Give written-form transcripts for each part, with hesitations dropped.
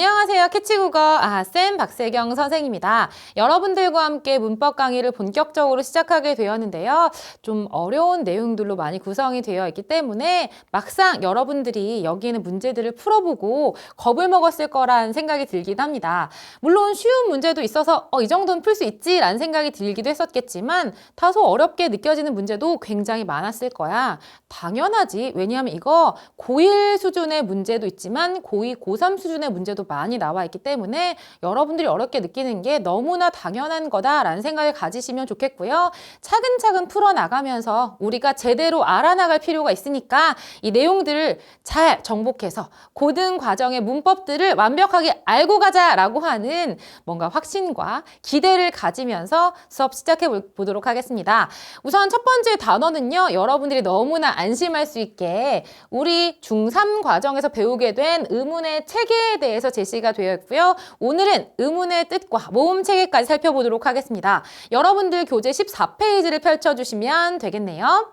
안녕하세요. 캐치국어 쌤 박세경 선생입니다. 여러분들과 함께 문법 강의를 본격적으로 시작하게 되었는데요. 좀 어려운 내용들로 많이 구성이 되어 있기 때문에 막상 여러분들이 여기 있는 문제들을 풀어보고 겁을 먹었을 거란 생각이 들긴 합니다. 물론 쉬운 문제도 있어서 이 정도는 풀 수 있지 라는 생각이 들기도 했었겠지만 다소 어렵게 느껴지는 문제도 굉장히 많았을 거야. 당연하지. 왜냐하면 이거 고1 수준의 문제도 있지만 고2, 고3 수준의 문제도 많이 나와 있기 때문에 여러분들이 어렵게 느끼는 게 너무나 당연한 거다라는 생각을 가지시면 좋겠고요. 차근차근 풀어나가면서 우리가 제대로 알아나갈 필요가 있으니까 이 내용들을 잘 정복해서 고등 과정의 문법들을 완벽하게 알고 가자라고 하는 뭔가 확신과 기대를 가지면서 수업 시작해 보도록 하겠습니다. 우선 첫 번째 단어는요. 여러분들이 너무나 안심할 수 있게 우리 중3 과정에서 배우게 된 의문의 체계에 대해서 제시가 되어 있고요. 오늘은 의문의 뜻과 모음 체계까지 살펴보도록 하겠습니다. 여러분들 교재 14페이지를 펼쳐주시면 되겠네요.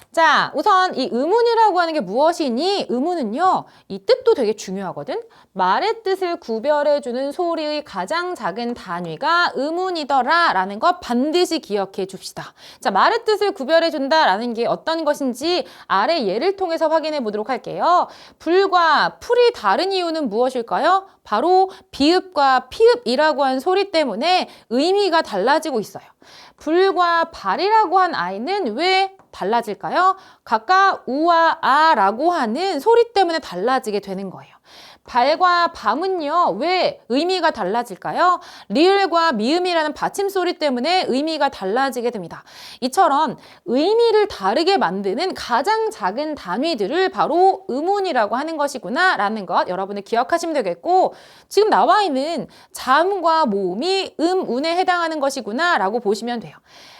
자, 우선 이 의문이라고 하는 게 무엇이니? 의문은요, 이 뜻도 되게 중요하거든. 말의 뜻을 구별해주는 소리의 가장 작은 단위가 의문이더라 라는 거 반드시 기억해 줍시다. 자, 말의 뜻을 구별해준다 라는 게 어떤 것인지 아래 예를 통해서 확인해 보도록 할게요. 불과 풀이 다른 이유는 무엇일까요? 바로 비읍과 피읍이라고 한 소리 때문에 의미가 달라지고 있어요. 불과 발이라고 한 아이는 왜 달라질까요? 각각 우와 아라고 하는 소리 때문에 달라지게 되는 거예요. 발과 밤은요, 왜 의미가 달라질까요? 리을과 미음이라는 받침 소리 때문에 의미가 달라지게 됩니다. 이처럼 의미를 다르게 만드는 가장 작은 단위들을 바로 의문이라고 하는 것이구나 라는 것 여러분들 기억하시면 되겠고, 지금 나와 있는 자음과 모음이 운에 해당하는 것이구나 라고 보시면 돼요.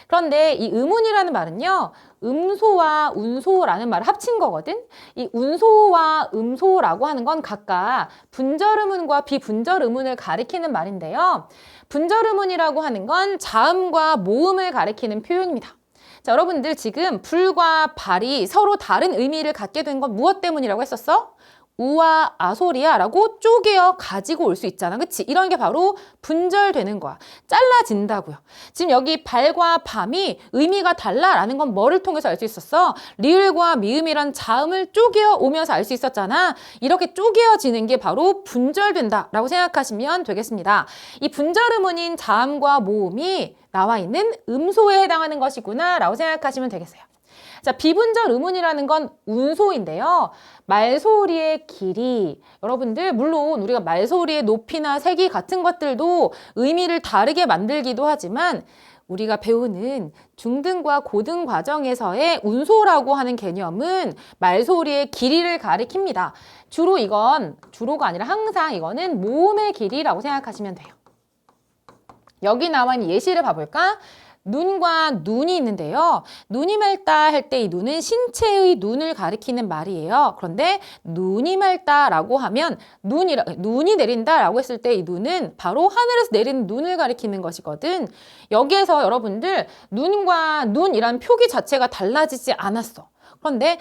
그런데 이 의문이라는 말은요, 음소와 운소라는 말을 합친 거거든. 이 운소와 음소라고 하는 건 각각 분절 의문과 비분절 의문을 가리키는 말인데요. 분절 의문이라고 하는 건 자음과 모음을 가리키는 표현입니다. 자, 여러분들 지금 불과 발이 서로 다른 의미를 갖게 된 건 무엇 때문이라고 했었어? 우와 아소리야 라고 쪼개어 가지고 올 수 있잖아. 그치? 이런 게 바로 분절되는 거야. 잘라진다고요. 지금 여기 발과 밤이 의미가 달라라는 건 뭐를 통해서 알 수 있었어? 리을과 미음이란 자음을 쪼개어 오면서 알 수 있었잖아. 이렇게 쪼개어지는 게 바로 분절된다 라고 생각하시면 되겠습니다. 이 분절 의문인 자음과 모음이 나와 있는 음소에 해당하는 것이구나 라고 생각하시면 되겠어요. 자, 비분절 의문이라는 건 운소인데요. 말소리의 길이, 여러분들 물론 우리가 말소리의 높이나 색이 같은 것들도 의미를 다르게 만들기도 하지만 우리가 배우는 중등과 고등 과정에서의 운소라고 하는 개념은 말소리의 길이를 가리킵니다. 주로가 아니라 항상 이거는 모음의 길이라고 생각하시면 돼요. 여기 나와 있는 예시를 봐볼까? 눈과 눈이 있는데요. 눈이 맑다 할 때 이 눈은 신체의 눈을 가리키는 말이에요. 그런데 눈이 맑다라고 하면 눈이 내린다라고 했을 때 이 눈은 바로 하늘에서 내리는 눈을 가리키는 것이거든. 여기에서 여러분들 눈과 눈이란 표기 자체가 달라지지 않았어. 그런데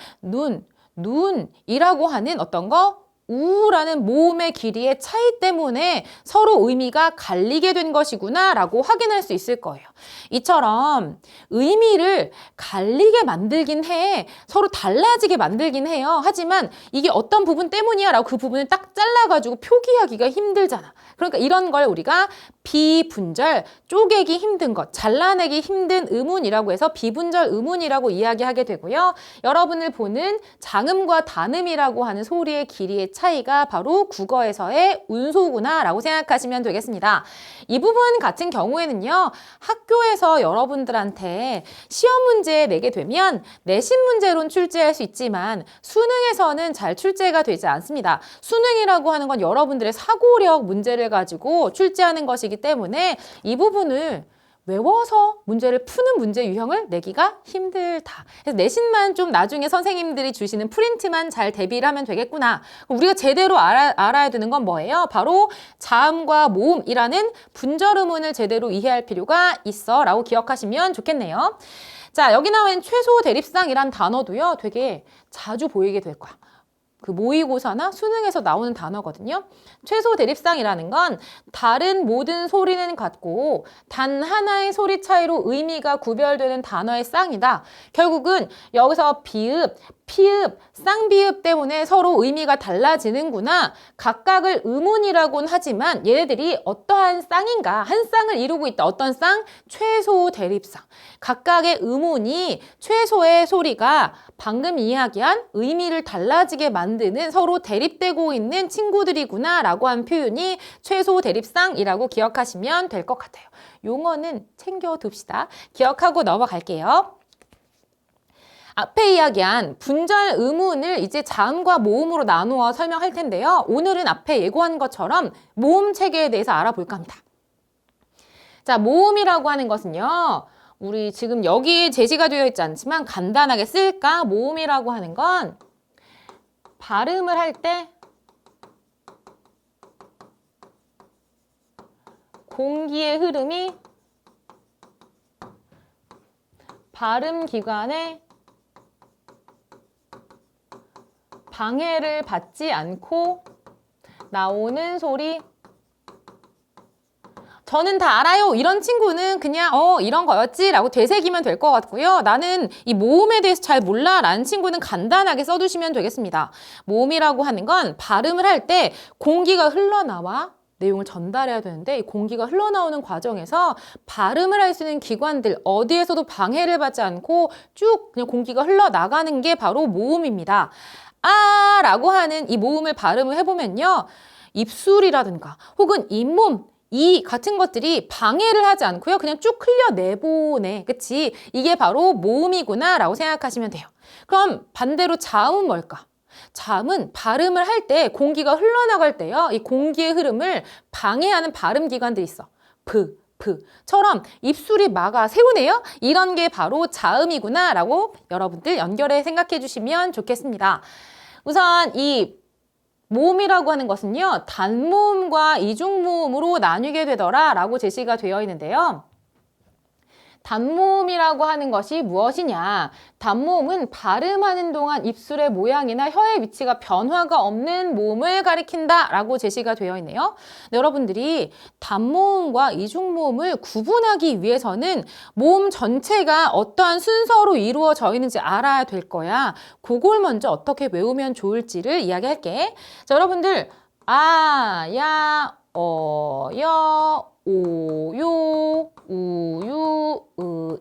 눈이라고 하는 어떤 거? 우라는 모음의 길이의 차이 때문에 서로 의미가 갈리게 된 것이구나 라고 확인할 수 있을 거예요. 이처럼 의미를 갈리게 만들긴 해. 서로 달라지게 만들긴 해요. 하지만 이게 어떤 부분 때문이야 라고 그 부분을 딱 잘라가지고 표기하기가 힘들잖아. 그러니까 이런 걸 우리가 비분절, 쪼개기 힘든 것, 잘라내기 힘든 의문이라고 해서 비분절 의문이라고 이야기하게 되고요. 여러분을 보는 장음과 단음이라고 하는 소리의 길이의 차이가 바로 국어에서의 운소구나 라고 생각하시면 되겠습니다. 이 부분 같은 경우에는요. 학교에서 여러분들한테 시험 문제 내게 되면 내신 문제로는 출제할 수 있지만 수능에서는 잘 출제가 되지 않습니다. 수능이라고 하는 건 여러분들의 사고력 문제를 가지고 출제하는 것이기 때문에 이 부분을 외워서 문제를 푸는 문제 유형을 내기가 힘들다. 그래서 내신만 좀 나중에 선생님들이 주시는 프린트만 잘 대비를 하면 되겠구나. 우리가 제대로 알아야 되는 건 뭐예요? 바로 자음과 모음이라는 분절 의문을 제대로 이해할 필요가 있어 라고 기억하시면 좋겠네요. 자, 여기 나와 있는 최소 대립상이란 단어도요. 되게 자주 보이게 될 거야. 그 모의고사나 수능에서 나오는 단어거든요. 최소 대립상이라는 건 다른 모든 소리는 같고 단 하나의 소리 차이로 의미가 구별되는 단어의 쌍이다. 결국은 여기서 비읍, 피읍, 쌍비읍 때문에 서로 의미가 달라지는구나. 각각을 의문이라고는 하지만 얘네들이 어떠한 쌍인가? 한 쌍을 이루고 있다. 어떤 쌍? 최소 대립상. 각각의 의문이 최소의 소리가 방금 이야기한 의미를 달라지게 만드는 서로 대립되고 있는 친구들이구나 라고 한 표현이 최소 대립상이라고 기억하시면 될 것 같아요. 용어는 챙겨둡시다. 기억하고 넘어갈게요. 앞에 이야기한 분절 의문을 이제 자음과 모음으로 나누어 설명할 텐데요. 오늘은 앞에 예고한 것처럼 모음 체계에 대해서 알아볼까 합니다. 자, 모음이라고 하는 것은요. 우리 지금 여기에 제시가 되어 있지 않지만 간단하게 쓸까? 모음이라고 하는 건 발음을 할 때 공기의 흐름이 발음 기관에 방해를 받지 않고 나오는 소리. 저는 다 알아요. 이런 친구는 그냥 이런 거였지 라고 되새기면 될 것 같고요. 나는 이 모음에 대해서 잘 몰라 라는 친구는 간단하게 써두시면 되겠습니다. 모음이라고 하는 건 발음을 할 때 공기가 흘러나와 내용을 전달해야 되는데 이 공기가 흘러나오는 과정에서 발음을 할 수 있는 기관들 어디에서도 방해를 받지 않고 쭉 그냥 공기가 흘러나가는 게 바로 모음입니다. 아 라고 하는 이 모음을 발음을 해보면요. 입술이라든가 혹은 잇몸 이 같은 것들이 방해를 하지 않고요. 그냥 쭉 흘려내보내. 그치? 이게 바로 모음이구나 라고 생각하시면 돼요. 그럼 반대로 자음은 뭘까? 자음은 발음을 할 때 공기가 흘러나갈 때요. 이 공기의 흐름을 방해하는 발음 기관들이 있어. 처럼 입술이 막아 세우네요. 이런 게 바로 자음이구나 라고 여러분들 연결해 생각해 주시면 좋겠습니다. 우선 이 모음이라고 하는 것은요. 단모음과 이중모음으로 나뉘게 되더라 라고 제시가 되어 있는데요. 단모음이라고 하는 것이 무엇이냐? 단모음은 발음하는 동안 입술의 모양이나 혀의 위치가 변화가 없는 모음을 가리킨다 라고 제시가 되어 있네요. 네, 여러분들이 단모음과 이중모음을 구분하기 위해서는 모음 전체가 어떠한 순서로 이루어져 있는지 알아야 될 거야. 그걸 먼저 어떻게 외우면 좋을지를 이야기할게. 자, 여러분들 아, 야, 여, 오, 요, 우유,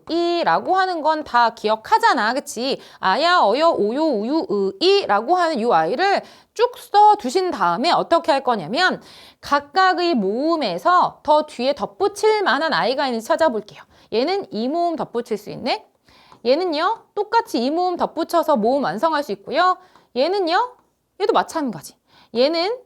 이 라고 하는 건 다 기억하잖아. 그치? 아야, 어여, 오요, 우유, 이 라고 하는 이 아이를 쭉 써두신 다음에 어떻게 할 거냐면 각각의 모음에서 더 뒤에 덧붙일 만한 아이가 있는지 찾아볼게요. 얘는 이 모음 덧붙일 수 있네. 얘는요. 똑같이 이 모음 덧붙여서 모음 완성할 수 있고요. 얘는요. 얘도 마찬가지. 얘는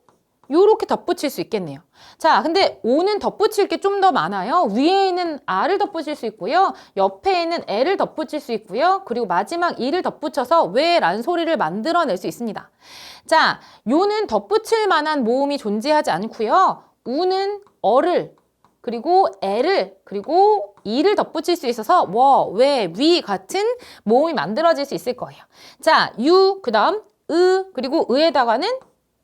요렇게 덧붙일 수 있겠네요. 자, 근데 오는 덧붙일 게 좀 더 많아요. 위에 있는 R을 덧붙일 수 있고요. 옆에 있는 L을 덧붙일 수 있고요. 그리고 마지막 E를 덧붙여서 왜라는 소리를 만들어낼 수 있습니다. 자, 요는 덧붙일 만한 모음이 존재하지 않고요. 우는 어를 그리고 L을 그리고 E를 덧붙일 수 있어서 왜, 위 같은 모음이 만들어질 수 있을 거예요. 자, 유, 그 다음 그리고 의에다가는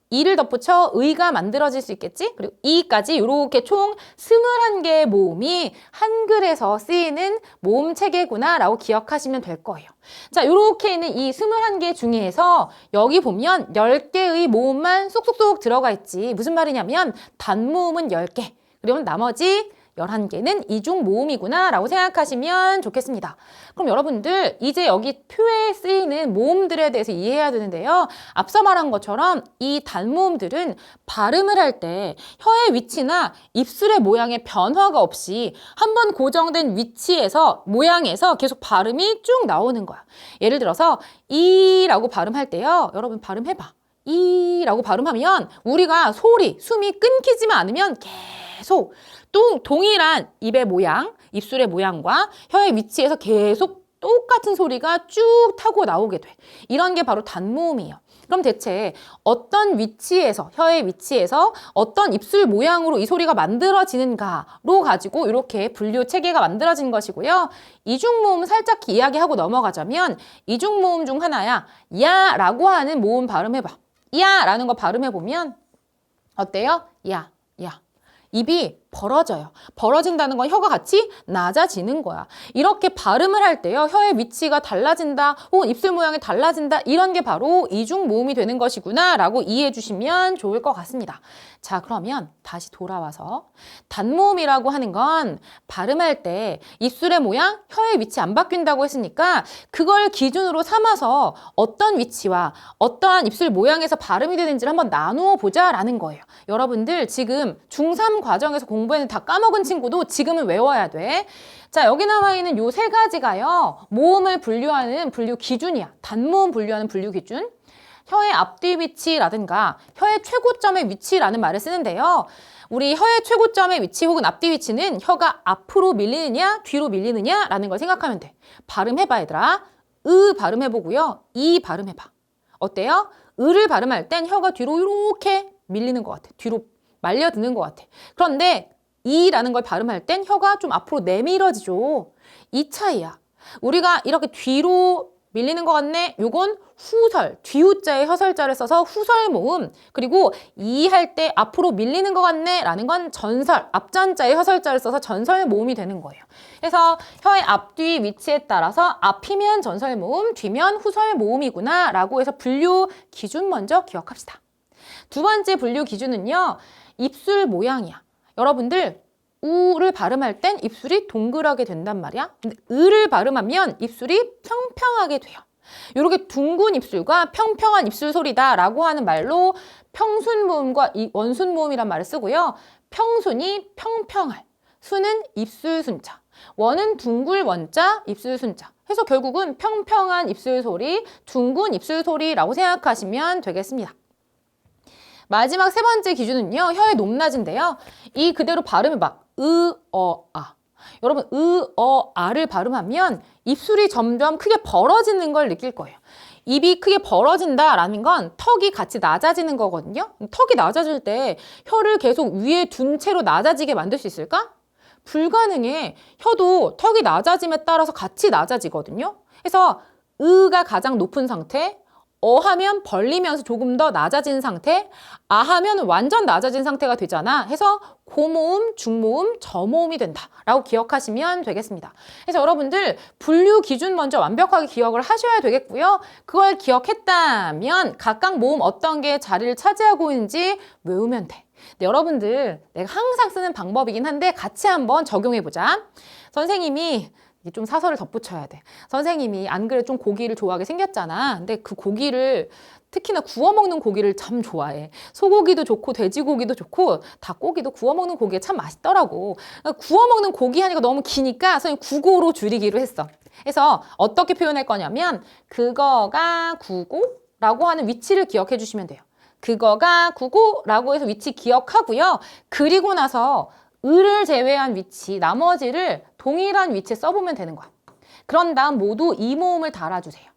이를 덧붙여 의가 만들어질 수 있겠지? 그리고 이까지 이렇게 총 21개의 모음이 한글에서 쓰이는 모음 체계구나 라고 기억하시면 될 거예요. 자, 이렇게 있는 이 21개 중에서 여기 보면 10개의 모음만 쏙쏙쏙 들어가 있지. 무슨 말이냐면 단모음은 10개, 그러면 나머지 11개는 이중 모음이구나 라고 생각하시면 좋겠습니다. 그럼 여러분들 이제 여기 표에 쓰이는 모음들에 대해서 이해해야 되는데요. 앞서 말한 것처럼 이 단모음들은 발음을 할 때 혀의 위치나 입술의 모양에 변화가 없이 한번 고정된 위치에서 모양에서 계속 발음이 쭉 나오는 거야. 예를 들어서 이라고 발음할 때요. 여러분 발음해봐. 이라고 발음하면 우리가 숨이 끊기지만 않으면 계속 동일한 입의 모양, 입술의 모양과 혀의 위치에서 계속 똑같은 소리가 쭉 타고 나오게 돼. 이런 게 바로 단모음이에요. 그럼 대체 어떤 위치에서, 혀의 위치에서 어떤 입술 모양으로 이 소리가 만들어지는가로 가지고 이렇게 분류 체계가 만들어진 것이고요. 이중모음 살짝 이야기하고 넘어가자면 이중모음 중 하나야. 야라고 하는 모음 발음해봐. 야 라는 거 발음해보면 어때요? 야, 야. 입이 벌어져요. 벌어진다는 건 혀가 같이 낮아지는 거야. 이렇게 발음을 할 때요. 혀의 위치가 달라진다 혹은 입술 모양이 달라진다 이런 게 바로 이중 모음이 되는 것이구나 라고 이해해 주시면 좋을 것 같습니다. 자, 그러면 다시 돌아와서 단모음이라고 하는 건 발음할 때 입술의 모양, 혀의 위치 안 바뀐다고 했으니까 그걸 기준으로 삼아서 어떤 위치와 어떠한 입술 모양에서 발음이 되는지를 한번 나누어 보자라는 거예요. 여러분들 지금 중3 과정에서 공부했는데 다 까먹은 친구도 지금은 외워야 돼. 자, 여기 나와 있는 요 세 가지가요. 모음을 분류하는 분류 기준이야. 단모음 분류하는 분류 기준. 혀의 앞뒤 위치라든가 혀의 최고점의 위치라는 말을 쓰는데요. 우리 혀의 최고점의 위치 혹은 앞뒤 위치는 혀가 앞으로 밀리느냐 뒤로 밀리느냐라는 걸 생각하면 돼. 발음해봐 얘들아. 으 발음해보고요. 이 발음해봐. 어때요? 으를 발음할 땐 혀가 뒤로 이렇게 밀리는 것 같아. 뒤로 말려드는 것 같아. 그런데 이라는 걸 발음할 땐 혀가 좀 앞으로 내밀어지죠. 이 차이야. 우리가 이렇게 뒤로 밀리는 것 같네. 요건 후설, 뒤우자에 혀설자를 써서 후설 모음. 그리고 이 할 때 앞으로 밀리는 것 같네 라는 건 전설, 앞전자에 혀설자를 써서 전설 모음이 되는 거예요. 그래서 혀의 앞뒤 위치에 따라서 앞이면 전설 모음, 뒤면 후설 모음이구나 라고 해서 분류 기준 먼저 기억합시다. 두 번째 분류 기준은요. 입술 모양이야. 여러분들 우를 발음할 땐 입술이 동그랗게 된단 말이야. 근데 으를 발음하면 입술이 평평하게 돼요. 이렇게 둥근 입술과 평평한 입술 소리다 라고 하는 말로 평순모음과 원순모음이란 말을 쓰고요. 평순이 평평할, 순은 입술 순자, 원은 둥글 원자, 입술 순자. 해서 결국은 평평한 입술 소리, 둥근 입술 소리라고 생각하시면 되겠습니다. 마지막 세 번째 기준은요. 혀의 높낮인데요. 이 그대로 발음해봐. 아. 여러분 아를 발음하면 입술이 점점 크게 벌어지는 걸 느낄 거예요. 입이 크게 벌어진다라는 건 턱이 같이 낮아지는 거거든요. 턱이 낮아질 때 혀를 계속 위에 둔 채로 낮아지게 만들 수 있을까? 불가능해. 혀도 턱이 낮아짐에 따라서 같이 낮아지거든요. 그래서 으가 가장 높은 상태, 하면 벌리면서 조금 더 낮아진 상태, 아 하면 완전 낮아진 상태가 되잖아. 해서 고모음, 중모음, 저모음이 된다 라고 기억하시면 되겠습니다. 그래서 여러분들 분류 기준 먼저 완벽하게 기억을 하셔야 되겠고요. 그걸 기억했다면 각각 모음 어떤 게 자리를 차지하고 있는지 외우면 돼. 근데 여러분들 내가 항상 쓰는 방법이긴 한데 같이 한번 적용해보자. 선생님이 좀 사설을 덧붙여야 돼. 선생님이 안 그래 좀 고기를 좋아하게 생겼잖아. 근데 그 고기를 특히나 구워 먹는 고기를 참 좋아해. 소고기도 좋고 돼지고기도 좋고 닭고기도 구워 먹는 고기가 참 맛있더라고. 구워 먹는 고기 하니까 너무 기니까 선생님 구고로 줄이기로 했어. 그래서 어떻게 표현할 거냐면 그거가 구고라고 하는 위치를 기억해 주시면 돼요. 그거가 구고라고 해서 위치 기억하고요. 그리고 나서 을을 제외한 위치, 나머지를 동일한 위치에 써보면 되는 거야. 그런 다음 모두 이 모음을 달아주세요.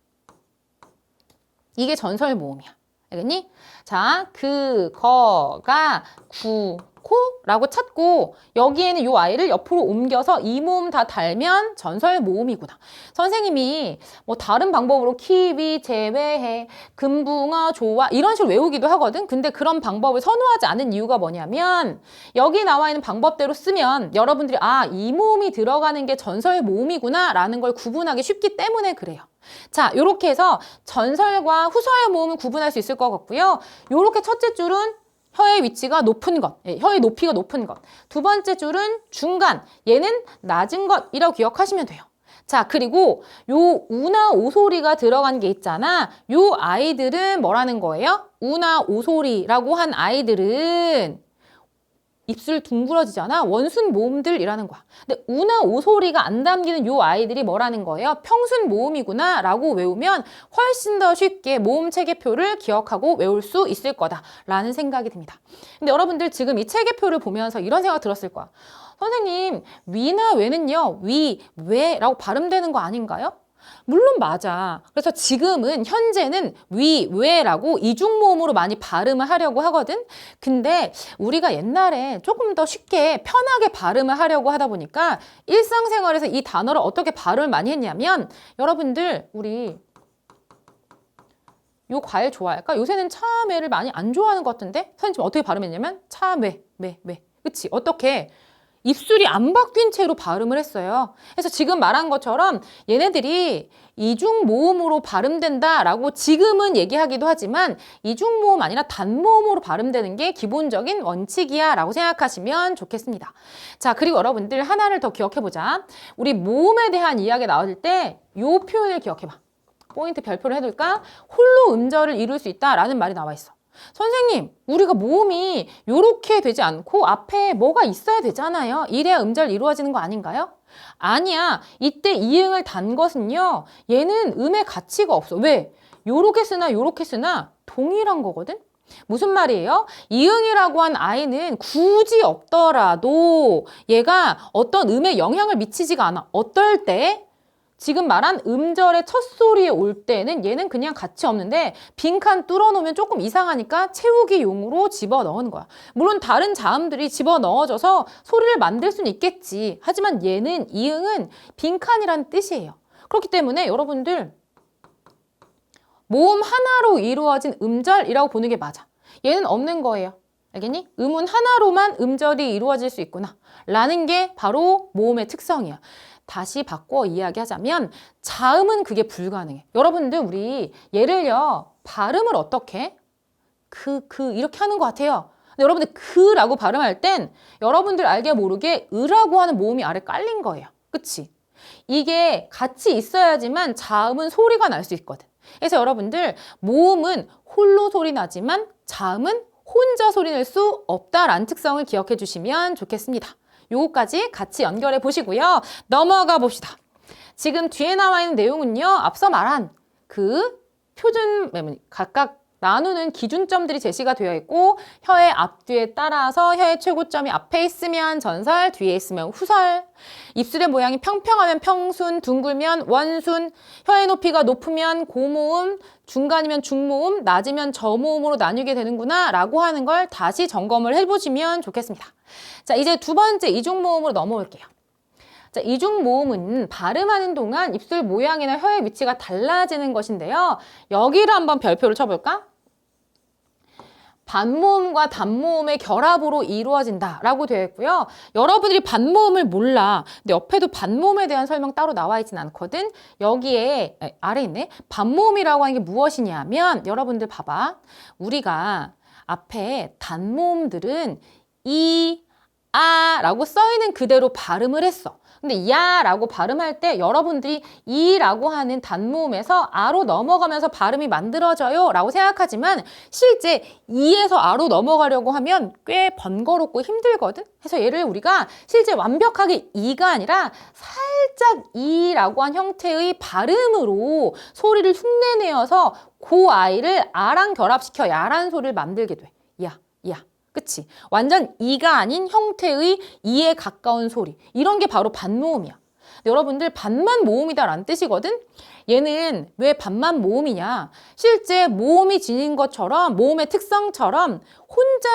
이게 전설 모음이야. 알겠니? 자, 그거가 구코라고 찾고 여기에는 요 아이를 옆으로 옮겨서 이 모음 다 달면 전설 모음이구나. 선생님이 뭐 다른 방법으로 키위 제외해, 금붕어 좋아 이런 식으로 외우기도 하거든. 근데 그런 방법을 선호하지 않은 이유가 뭐냐면 여기 나와 있는 방법대로 쓰면 여러분들이 이 모음이 들어가는 게 전설 모음이구나 라는 걸 구분하기 쉽기 때문에 그래요. 자, 요렇게 해서 전설과 후설의 모음을 구분할 수 있을 것 같고요. 요렇게 첫째 줄은 혀의 위치가 높은 것, 혀의 높이가 높은 것. 두 번째 줄은 중간, 얘는 낮은 것이라고 기억하시면 돼요. 자, 그리고 요 우나 오소리가 들어간 게 있잖아. 요 아이들은 뭐라는 거예요? 우나 오소리라고 한 아이들은 입술 둥그러지잖아. 원순 모음들이라는 거야. 근데 우나 오소리가 안 담기는 요 아이들이 뭐라는 거예요? 평순 모음이구나 라고 외우면 훨씬 더 쉽게 모음 체계표를 기억하고 외울 수 있을 거다라는 생각이 듭니다. 근데 여러분들 지금 이 체계표를 보면서 이런 생각 들었을 거야. 선생님, 위나 외는요. 위, 외라고 발음되는 거 아닌가요? 물론 맞아. 그래서 지금은 현재는 위, 외라고 이중모음으로 많이 발음을 하려고 하거든. 근데 우리가 옛날에 조금 더 쉽게 편하게 발음을 하려고 하다 보니까 일상생활에서 이 단어를 어떻게 발음을 많이 했냐면 여러분들 우리 요 과일 좋아할까? 요새는 참외를 많이 안 좋아하는 것 같은데? 선생님 지금 어떻게 발음했냐면 참외, 그치? 어떻게? 입술이 안 바뀐 채로 발음을 했어요. 그래서 지금 말한 것처럼 얘네들이 이중모음으로 발음된다라고 지금은 얘기하기도 하지만 이중모음 아니라 단모음으로 발음되는 게 기본적인 원칙이야 라고 생각하시면 좋겠습니다. 자, 그리고 여러분들 하나를 더 기억해보자. 우리 모음에 대한 이야기 나올 때 이 표현을 기억해봐. 포인트 별표를 해둘까? 홀로 음절을 이룰 수 있다라는 말이 나와 있어. 선생님, 우리가 모음이 요렇게 되지 않고 앞에 뭐가 있어야 되잖아요. 이래야 음절 이루어지는 거 아닌가요? 아니야. 이때 이응을 단 것은요. 얘는 음의 가치가 없어. 왜? 요렇게 쓰나 요렇게 쓰나 동일한 거거든? 무슨 말이에요? 이응이라고 한 아이는 굳이 없더라도 얘가 어떤 음에 영향을 미치지가 않아. 어떨 때? 지금 말한 음절의 첫 소리에 올 때는 얘는 그냥 가치 없는데 빈칸 뚫어놓으면 조금 이상하니까 채우기 용으로 집어넣은 거야. 물론 다른 자음들이 집어넣어져서 소리를 만들 수는 있겠지. 하지만 얘는 이응은 빈칸이란 뜻이에요. 그렇기 때문에 여러분들 모음 하나로 이루어진 음절이라고 보는 게 맞아. 얘는 없는 거예요. 알겠니? 음은 하나로만 음절이 이루어질 수 있구나 라는 게 바로 모음의 특성이야. 다시 바꿔 이야기하자면 자음은 그게 불가능해. 여러분들 우리 예를요 발음을 어떻게? 이렇게 하는 것 같아요. 근데 여러분들 그라고 발음할 땐 여러분들 알게 모르게 으라고 하는 모음이 아래 깔린 거예요. 그치? 이게 같이 있어야지만 자음은 소리가 날 수 있거든. 그래서 여러분들 모음은 홀로 소리 나지만 자음은 혼자 소리 낼 수 없다라는 특성을 기억해 주시면 좋겠습니다. 요거까지 같이 연결해 보시고요. 넘어가 봅시다. 지금 뒤에 나와 있는 내용은요. 앞서 말한 그 표준 각각 나누는 기준점들이 제시가 되어 있고 혀의 앞뒤에 따라서 혀의 최고점이 앞에 있으면 전설, 뒤에 있으면 후설, 입술의 모양이 평평하면 평순, 둥글면 원순, 혀의 높이가 높으면 고모음, 중간이면 중모음, 낮으면 저모음으로 나뉘게 되는구나 라고 하는 걸 다시 점검을 해보시면 좋겠습니다. 자, 이제 두 번째 이중모음으로 넘어올게요. 자, 이중모음은 발음하는 동안 입술 모양이나 혀의 위치가 달라지는 것인데요. 여기를 한번 별표를 쳐볼까? 반모음과 단모음의 결합으로 이루어진다라고 되어 있고요. 여러분들이 반모음을 몰라. 근데 옆에도 반모음에 대한 설명 따로 나와 있진 않거든. 여기에 아래 있네. 반모음이라고 하는 게 무엇이냐면 여러분들 봐봐. 우리가 앞에 단모음들은 이, 아 라고 써있는 그대로 발음을 했어. 근데 야라고 발음할 때 여러분들이 이라고 하는 단모음에서 아로 넘어가면서 발음이 만들어져요 라고 생각하지만 실제 이에서 아로 넘어가려고 하면 꽤 번거롭고 힘들거든. 그래서 얘를 우리가 실제 완벽하게 이가 아니라 살짝 이라고 한 형태의 발음으로 소리를 흉내내어서 그 아이를 아랑 결합시켜 야라는 소리를 만들게 돼. 야. 그치? 완전 이가 아닌 형태의 이에 가까운 소리. 이런 게 바로 반모음이야. 여러분들 반만 모음이다라는 뜻이거든? 얘는 왜 반만 모음이냐? 실제 모음이 지닌 것처럼 모음의 특성처럼 혼자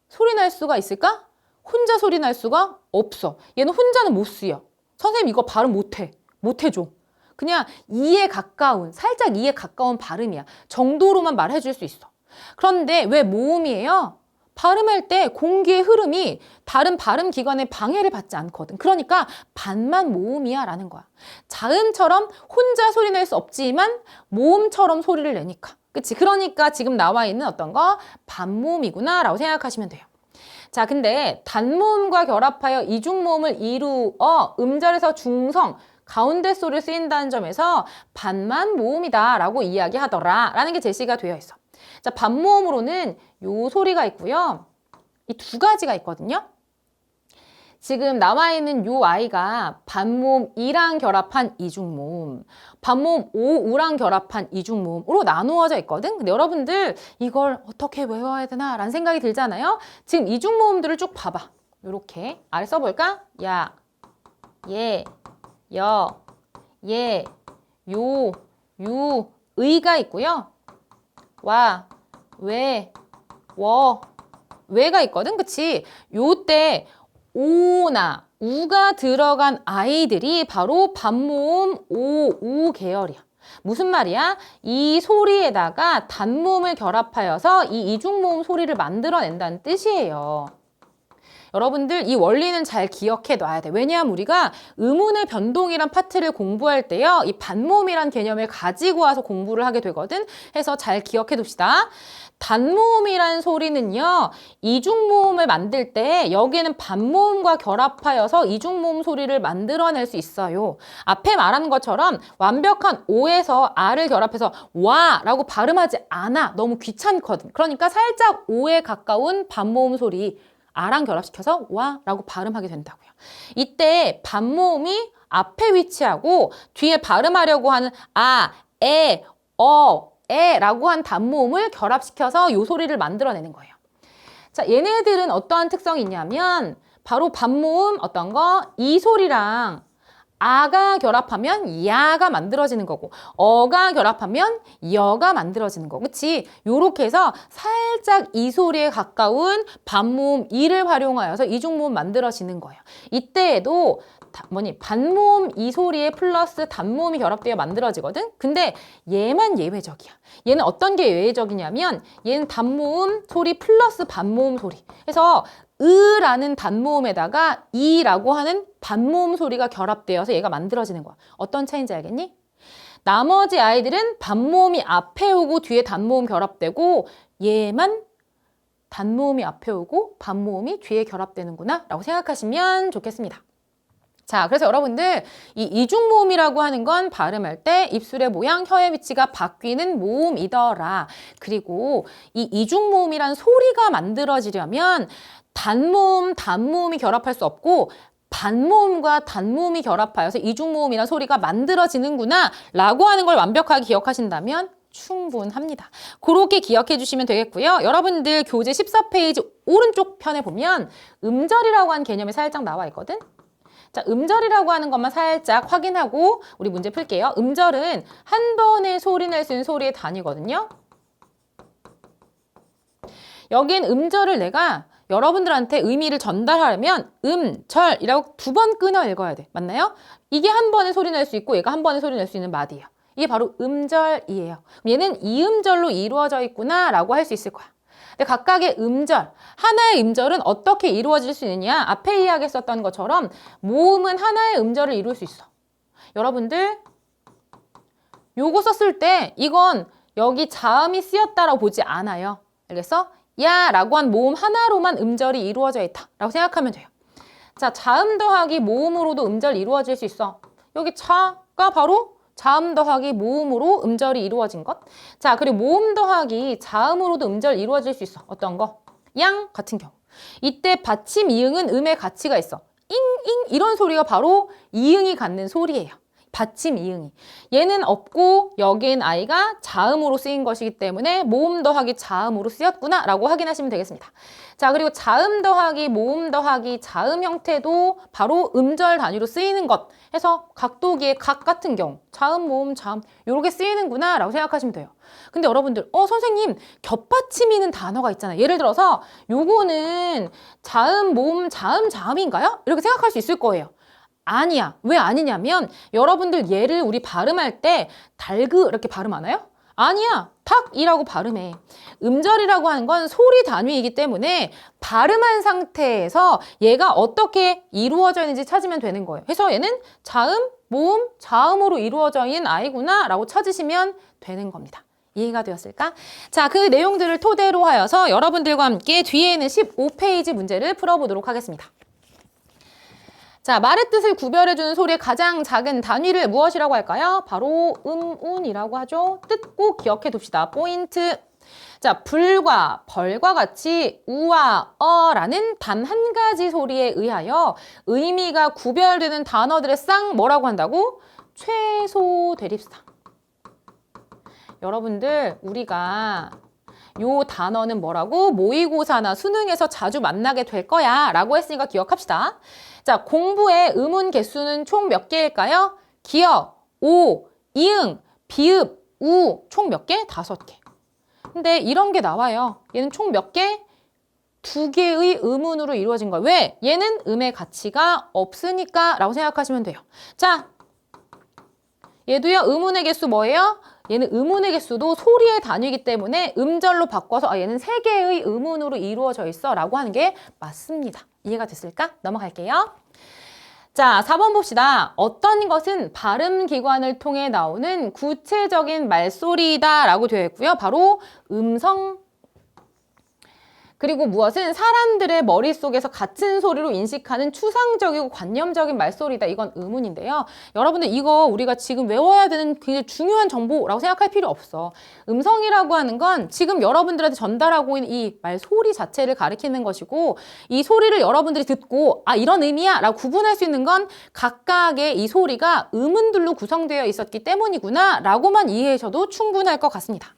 소리 날 수가 있을까? 혼자 소리 날 수가 없어. 얘는 혼자는 못 쓰여. 선생님 이거 발음 못해. 못해줘. 그냥 이에 가까운, 살짝 이에 가까운 발음이야. 정도로만 말해줄 수 있어. 그런데 왜 모음이에요? 발음할 때 공기의 흐름이 다른 발음 기관에 방해를 받지 않거든. 그러니까 반만 모음이야 라는 거야. 자음처럼 혼자 소리 낼 수 없지만 모음처럼 소리를 내니까. 그치? 그러니까 지금 나와 있는 어떤 거 반모음이구나 라고 생각하시면 돼요. 자, 근데 단모음과 결합하여 이중모음을 이루어 음절에서 중성, 가운데 소리를 쓰인다는 점에서 반만 모음이다 라고 이야기하더라 라는 게 제시가 되어 있어. 자, 반모음으로는 요 소리가 있고요. 이 두 가지가 있거든요. 지금 나와 있는 요 아이가 반모음 이랑 결합한 이중모음, 반모음 오우랑 결합한 이중모음으로 나누어져 있거든. 근데 여러분들 이걸 어떻게 외워야 되나 라는 생각이 들잖아요. 지금 이중모음들을 쭉 봐봐. 요렇게 아래 써볼까? 야, 예, 여, 예, 요, 유, 의가 있고요. 와, 왜, 워, 왜가 있거든. 그치? 요때 오나 우가 들어간 아이들이 바로 반모음 오, 우 계열이야. 무슨 말이야? 이 소리에다가 단모음을 결합하여서 이 이중모음 소리를 만들어낸다는 뜻이에요. 여러분들 이 원리는 잘 기억해 놔야 돼. 왜냐하면 우리가 음운의 변동이란 파트를 공부할 때요. 이 반모음이란 개념을 가지고 와서 공부를 하게 되거든. 해서 잘 기억해 둡시다. 단모음이란 소리는요. 이중모음을 만들 때 여기에는 반모음과 결합하여서 이중모음 소리를 만들어낼 수 있어요. 앞에 말한 것처럼 완벽한 오에서 아를 결합해서 와라고 발음하지 않아. 너무 귀찮거든. 그러니까 살짝 오에 가까운 반모음 소리 아랑 결합시켜서 와라고 발음하게 된다고요. 이때 반모음이 앞에 위치하고 뒤에 발음하려고 하는 아, 에, 에라고 한 단모음을 결합시켜서 요 소리를 만들어내는 거예요. 자, 얘네들은 어떠한 특성이 있냐면 바로 반모음 어떤 거? 이 소리랑 아가 결합하면 야가 만들어지는 거고 어가 결합하면 여가 만들어지는 거고 그치? 요렇게 해서 살짝 이 소리에 가까운 반모음 이를 활용하여서 이중모음 만들어지는 거예요. 이때에도 반모음 이 소리에 플러스 단모음이 결합되어 만들어지거든? 근데 얘만 예외적이야. 얘는 어떤 게 예외적이냐면 얘는 단모음 소리 플러스 반모음 소리. 그래서 으라는 단모음에다가 이라고 하는 반모음 소리가 결합되어서 얘가 만들어지는 거야. 어떤 차이인지 알겠니? 나머지 아이들은 반모음이 앞에 오고 뒤에 단모음 결합되고 얘만 단모음이 앞에 오고 반모음이 뒤에 결합되는구나 라고 생각하시면 좋겠습니다. 자, 그래서 여러분들 이 이중모음이라고 하는 건 발음할 때 입술의 모양, 혀의 위치가 바뀌는 모음이더라. 그리고 이 이중모음이란 소리가 만들어지려면 단모음, 단모음이 결합할 수 없고 반모음과 단모음이 결합하여서 이중모음이란 소리가 만들어지는구나 라고 하는 걸 완벽하게 기억하신다면 충분합니다. 그렇게 기억해 주시면 되겠고요. 여러분들 교재 14페이지 오른쪽 편에 보면 음절이라고 하는 개념이 살짝 나와 있거든. 자, 음절이라고 하는 것만 살짝 확인하고 우리 문제 풀게요. 음절은 한 번에 소리 낼 수 있는 소리의 단위거든요. 여긴 음절을 내가 여러분들한테 의미를 전달하려면 음절이라고 두 번 끊어 읽어야 돼. 맞나요? 이게 한 번에 소리 낼 수 있고 얘가 한 번에 소리 낼 수 있는 마디예요. 이게 바로 음절이에요. 얘는 이음절로 이루어져 있구나 라고 할 수 있을 거야. 근데 각각의 음절, 하나의 음절은 어떻게 이루어질 수 있느냐? 앞에 이야기했었던 것처럼 모음은 하나의 음절을 이룰 수 있어. 여러분들 요거 썼을 때 이건 여기 자음이 쓰였다라고 보지 않아요. 알겠어? 야 라고 한 모음 하나로만 음절이 이루어져 있다 라고 생각하면 돼요. 자, 자음 더하기 모음으로도 음절이 이루어질 수 있어. 여기 차가 바로 자음 더하기 모음으로 음절이 이루어진 것. 자, 그리고 모음 더하기 자음으로도 음절이 이루어질 수 있어. 어떤 거? 양 같은 경우. 이때 받침 이응은 음의 가치가 있어. 잉잉 이런 소리가 바로 이응이 갖는 소리예요. 받침 이응이. 얘는 없고 여긴 아이가 자음으로 쓰인 것이기 때문에 모음 더하기 자음으로 쓰였구나 라고 확인하시면 되겠습니다. 자, 그리고 자음 더하기 모음 더하기 자음 형태도 바로 음절 단위로 쓰이는 것 해서 각도기의 각 같은 경우 자음 모음 자음 요렇게 쓰이는구나 라고 생각하시면 돼요. 근데 여러분들 선생님 겹받침이는 단어가 있잖아요. 예를 들어서 요거는 자음 모음 자음 자음인가요? 이렇게 생각할 수 있을 거예요. 아니야. 왜 아니냐면 여러분들 얘를 우리 발음할 때 달그 이렇게 발음하나요? 아니야. 탁이라고 발음해. 음절이라고 하는 건 소리 단위이기 때문에 발음한 상태에서 얘가 어떻게 이루어져 있는지 찾으면 되는 거예요. 그래서 얘는 자음, 모음, 자음으로 이루어져 있는 아이구나 라고 찾으시면 되는 겁니다. 이해가 되었을까? 자, 그 내용들을 토대로 하여서 여러분들과 함께 뒤에 있는 15페이지 문제를 풀어보도록 하겠습니다. 자, 말의 뜻을 구별해주는 소리의 가장 작은 단위를 무엇이라고 할까요? 바로 운이라고 하죠. 뜻 꼭 기억해 둡시다. 포인트. 자, 불과 벌과 같이 우와 어라는 단 한 가지 소리에 의하여 의미가 구별되는 단어들의 쌍 뭐라고 한다고? 최소 대립상. 여러분들 우리가 요 단어는 뭐라고? 모의고사나 수능에서 자주 만나게 될 거야 라고 했으니까 기억합시다. 자, 공부의 음운 개수는 총 몇 개일까요? 기역, 오, 이응, 비읍, 우 총 몇 개? 5개. 근데 이런 게 나와요. 얘는 총 몇 개? 2개의 음운으로 이루어진 거예요. 왜? 얘는 음의 가치가 없으니까 라고 생각하시면 돼요. 자, 얘도요, 의문의 개수 뭐예요? 얘는 의문의 개수도 소리의 단위이기 때문에 음절로 바꿔서 얘는 세 개의 의문으로 이루어져 있어 라고 하는 게 맞습니다. 이해가 됐을까? 넘어갈게요. 자, 4번 봅시다. 어떤 것은 발음기관을 통해 나오는 구체적인 말소리다 라고 되어 있고요. 바로 음성, 그리고 무엇은 사람들의 머릿속에서 같은 소리로 인식하는 추상적이고 관념적인 말소리다. 이건 의문인데요. 여러분들 이거 우리가 지금 외워야 되는 굉장히 중요한 정보라고 생각할 필요 없어. 음성이라고 하는 건 지금 여러분들한테 전달하고 있는 이 말소리 자체를 가리키는 것이고 이 소리를 여러분들이 듣고 이런 의미야 라고 구분할 수 있는 건 각각의 이 소리가 음운들로 구성되어 있었기 때문이구나 라고만 이해하셔도 충분할 것 같습니다.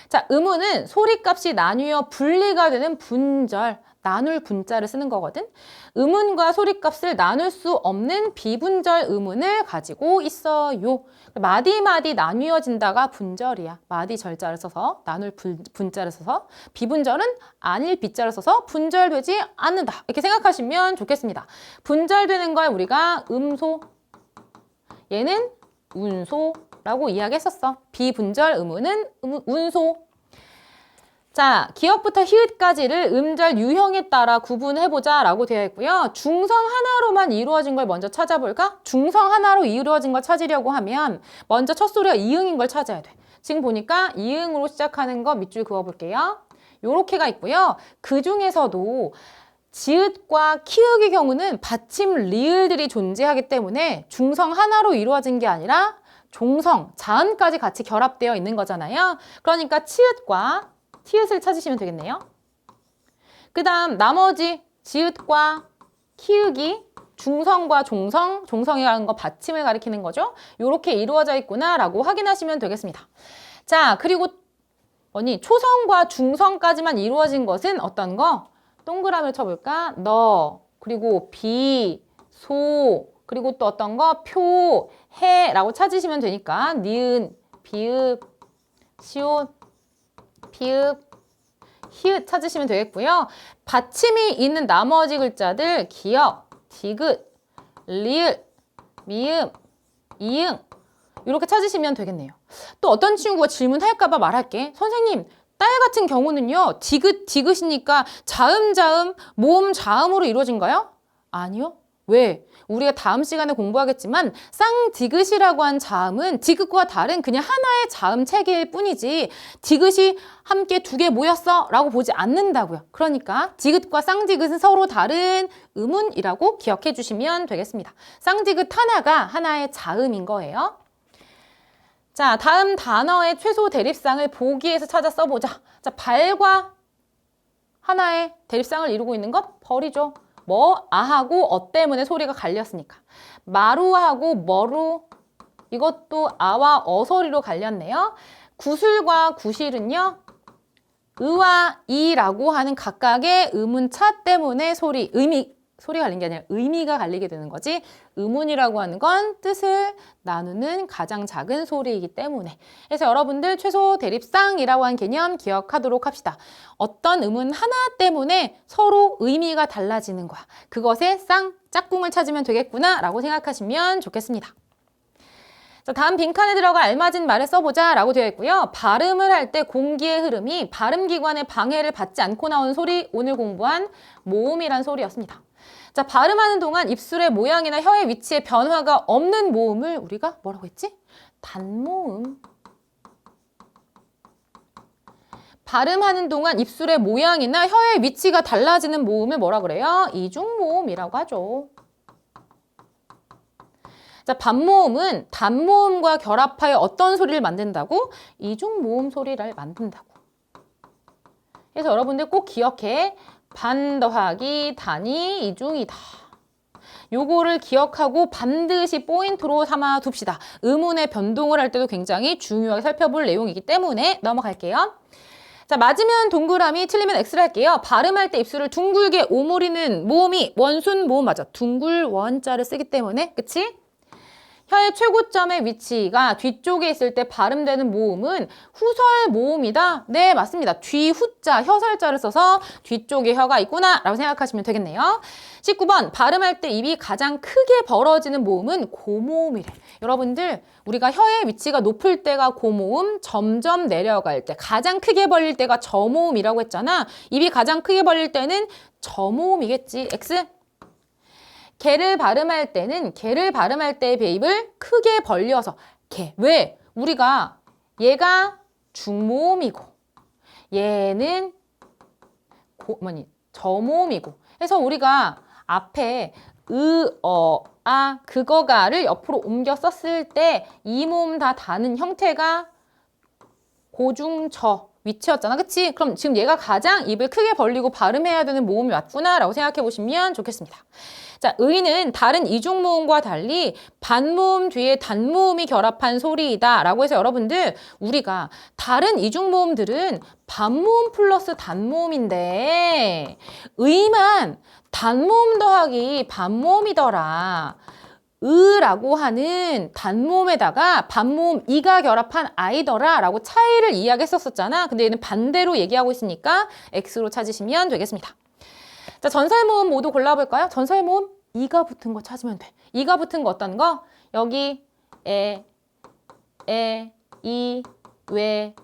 자, 음운은 소리값이 나뉘어 분리가 되는 분절, 나눌 분자를 쓰는 거거든. 음운과 소리값을 나눌 수 없는 비분절 음운을 가지고 있어요. 마디마디 나뉘어진다가 분절이야. 마디 절자를 써서, 나눌 분자를 써서, 비분절은 아닐 비자를 써서 분절되지 않는다. 이렇게 생각하시면 좋겠습니다. 분절되는 걸 우리가 음소, 얘는 운소라고 이야기했었어. 비분절 음운은 운소. 자, 기역부터 히읗까지를 음절 유형에 따라 구분해보자 라고 되어 있고요. 중성 하나로만 이루어진 걸 먼저 찾아볼까? 중성 하나로 이루어진 걸 찾으려고 하면 먼저 첫 소리가 이응인 걸 찾아야 돼. 지금 보니까 이응으로 시작하는 거 밑줄 그어볼게요. 요렇게가 있고요. 그 중에서도 지읒과 키읔의 경우는 받침 리을들이 존재하기 때문에 중성 하나로 이루어진 게 아니라 종성, 자음까지 같이 결합되어 있는 거잖아요. 그러니까 치읓과 티읕을 찾으시면 되겠네요. 그 다음 나머지 지읒과 키읔이 중성과 종성, 종성이라는 거 받침을 가리키는 거죠. 이렇게 이루어져 있구나 라고 확인하시면 되겠습니다. 자, 그리고 초성과 중성까지만 이루어진 것은 어떤 거? 동그라미를 쳐볼까? 너, 그리고 비, 소, 그리고 또 어떤 거? 표, 해 라고 찾으시면 되니까 니은, 비읍, 시옷, 피읍, 히읗 찾으시면 되겠고요. 받침이 있는 나머지 글자들 기역, 디귿, 리을, 미음, 이응 이렇게 찾으시면 되겠네요. 또 어떤 친구가 질문할까봐 말할게. 선생님, 딸 같은 경우는요. 디귿, 디귿이니까 자음, 자음, 모음, 자음으로 이루어진가요? 아니요. 왜? 우리가 다음 시간에 공부하겠지만 쌍디귿이라고 한 자음은 디귿과 다른 그냥 하나의 자음 체계일 뿐이지 디귿이 함께 두 개 모였어 라고 보지 않는다고요. 그러니까 디귿과 쌍디귿은 서로 다른 음운이라고 기억해 주시면 되겠습니다. 쌍디귿 하나가 하나의 자음인 거예요. 자, 다음 단어의 최소 대립상을 보기에서 찾아 써보자. 자, 발과 하나의 대립상을 이루고 있는 것 벌이죠. 아하고 때문에 소리가 갈렸으니까. 마루하고 머루, 이것도 아와 소리로 갈렸네요. 구술과 구실은요. 의와 이라고 하는 각각의 음운차 때문에 소리가 갈린 게 아니라 의미가 갈리게 되는 거지. 음운이라고 하는 건 뜻을 나누는 가장 작은 소리이기 때문에. 그래서 여러분들 최소 대립상이라고 하는 개념 기억하도록 합시다. 어떤 음운 하나 때문에 서로 의미가 달라지는 거야. 그것의 짝꿍을 찾으면 되겠구나 라고 생각하시면 좋겠습니다. 자, 다음 빈칸에 들어가 알맞은 말을 써보자 라고 되어 있고요. 발음을 할 때 공기의 흐름이 발음기관의 방해를 받지 않고 나오는 소리, 오늘 공부한 모음이란 소리였습니다. 자, 발음하는 동안 입술의 모양이나 혀의 위치에 변화가 없는 모음을 우리가 뭐라고 했지? 단모음. 발음하는 동안 입술의 모양이나 혀의 위치가 달라지는 모음을 뭐라 그래요? 이중모음이라고 하죠. 자, 반모음은 단모음과 결합하여 어떤 소리를 만든다고? 이중모음 소리를 만든다고. 그래서 여러분들 꼭 기억해. 반 더하기 단이 이중이다. 요거를 기억하고 반드시 포인트로 삼아 둡시다. 음운의 변동을 할 때도 굉장히 중요하게 살펴볼 내용이기 때문에 넘어갈게요. 자, 맞으면 동그라미, 틀리면 X를 할게요. 발음할 때 입술을 둥글게 오므리는 모음이 원순 모음 맞아. 둥글 원자를 쓰기 때문에, 그치? 혀의 최고점의 위치가 뒤쪽에 있을 때 발음되는 모음은 후설 모음이다. 네, 맞습니다. 뒤후자, 혀설자를 써서 뒤쪽에 혀가 있구나 라고 생각하시면 되겠네요. 19번, 발음할 때 입이 가장 크게 벌어지는 모음은 고모음이래. 여러분들, 우리가 혀의 위치가 높을 때가 고모음, 점점 내려갈 때, 가장 크게 벌릴 때가 저모음이라고 했잖아. 입이 가장 크게 벌릴 때는 저모음이겠지. X. 개를 발음할 때는 개를 발음할 때의 배입을 크게 벌려서 개. 왜? 우리가 얘가 중모음이고 얘는 저모음이고 해서 우리가 앞에 그거가를 옆으로 옮겨 썼을 때 이 모음 다 다는 형태가 고중저 위치였잖아. 그치? 그럼 지금 얘가 가장 입을 크게 벌리고 발음해야 되는 모음이 맞구나 라고 생각해 보시면 좋겠습니다. 자, 의는 다른 이중모음과 달리 반모음 뒤에 단모음이 결합한 소리이다 라고 해서 여러분들 우리가 다른 이중모음들은 반모음 플러스 단모음인데 의만 단모음 더하기 반모음이더라. 으라고 하는 단모음에다가 반모음 이가 결합한 아이더라 라고 차이를 이야기했었잖아. 근데 얘는 반대로 얘기하고 있으니까 X로 찾으시면 되겠습니다. 자, 전설모음 모두 골라볼까요? 전설모음 이가 붙은 거 찾으면 돼. 이가 붙은 거 어떤 거? 여기 이, 왜,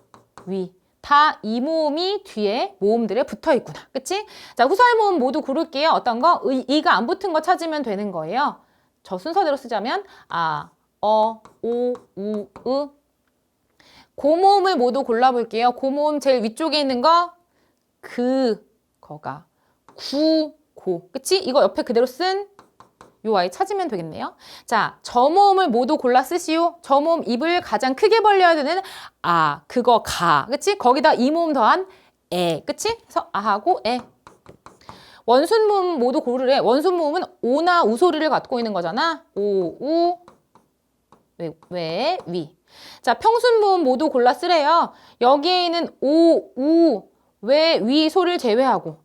위. 다 이 모음이 뒤에 모음들에 붙어 있구나. 그치? 자, 후설모음 모두 고를게요. 어떤 거? 이가 안 붙은 거 찾으면 되는 거예요. 저 순서대로 쓰자면 아, 오, 우, 으. 고모음을 모두 골라볼게요. 고모음 제일 위쪽에 있는 거 거가 고. 그치? 이거 옆에 그대로 쓴 요 아이 찾으면 되겠네요. 자, 저모음을 모두 골라 쓰시오. 저모음 입을 가장 크게 벌려야 되는 그거 가. 그치? 거기다 이 모음 더한 그치? 그래서 아하고 원순모음 모두 고르래. 원순모음은 오나 우 소리를 갖고 있는 거잖아. 오, 우, 왜, 위. 자, 평순모음 모두 골라 쓰래요. 여기에 있는 오, 우, 왜, 위 소리를 제외하고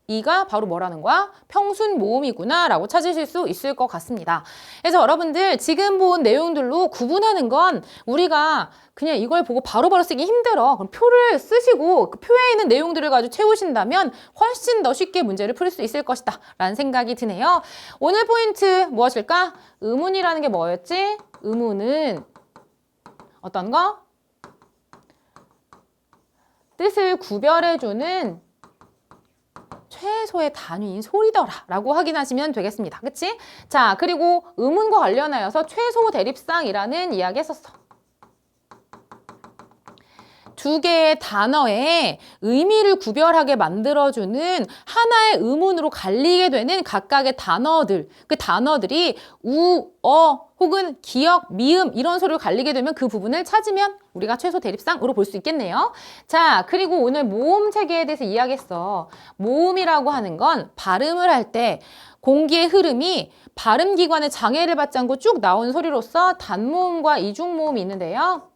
이가 바로 뭐라는 거야? 평순 모음이구나 라고 찾으실 수 있을 것 같습니다. 그래서 여러분들 지금 본 내용들로 구분하는 건 우리가 그냥 이걸 보고 바로바로 쓰기 힘들어. 그럼 표를 쓰시고 그 표에 있는 내용들을 가지고 채우신다면 훨씬 더 쉽게 문제를 풀 수 있을 것이다 라는 생각이 드네요. 오늘 포인트 무엇일까? 의문이라는 게 뭐였지? 의문은 어떤 거? 뜻을 구별해주는 최소의 단위인 소리더라 라고 확인하시면 되겠습니다. 그치? 자, 그리고 의문과 관련하여서 최소 대립상이라는 이야기 했었어. 두 개의 단어의 의미를 구별하게 만들어주는 하나의 의문으로 갈리게 되는 각각의 단어들, 그 단어들이 우, 혹은 기역, 미음 이런 소리로 갈리게 되면 그 부분을 찾으면 우리가 최소 대립상으로 볼 수 있겠네요. 자, 그리고 오늘 모음 체계에 대해서 이야기했어. 모음이라고 하는 건 발음을 할 때 공기의 흐름이 발음기관의 장애를 받지 않고 쭉 나오는 소리로서 단모음과 이중모음이 있는데요.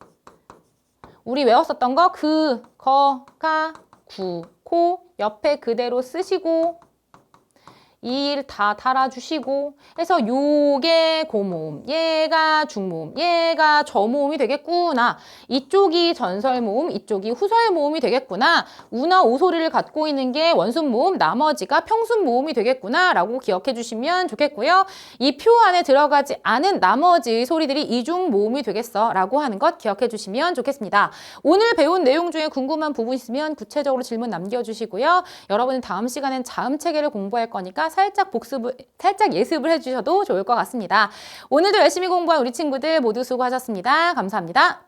우리 외웠었던 거 거, 가, 코 옆에 그대로 쓰시고 이 일 다 달아주시고 해서 요게 고모음, 얘가 중모음, 얘가 저모음이 되겠구나. 이쪽이 전설모음, 이쪽이 후설모음이 되겠구나. 우나 오 소리를 갖고 있는 게 원순모음, 나머지가 평순모음이 되겠구나 라고 기억해 주시면 좋겠고요. 이 표 안에 들어가지 않은 나머지 소리들이 이중모음이 되겠어 라고 하는 것 기억해 주시면 좋겠습니다. 오늘 배운 내용 중에 궁금한 부분 있으면 구체적으로 질문 남겨주시고요. 여러분은 다음 시간엔 자음 체계를 공부할 거니까 살짝 예습을 해주셔도 좋을 것 같습니다. 오늘도 열심히 공부한 우리 친구들 모두 수고하셨습니다. 감사합니다.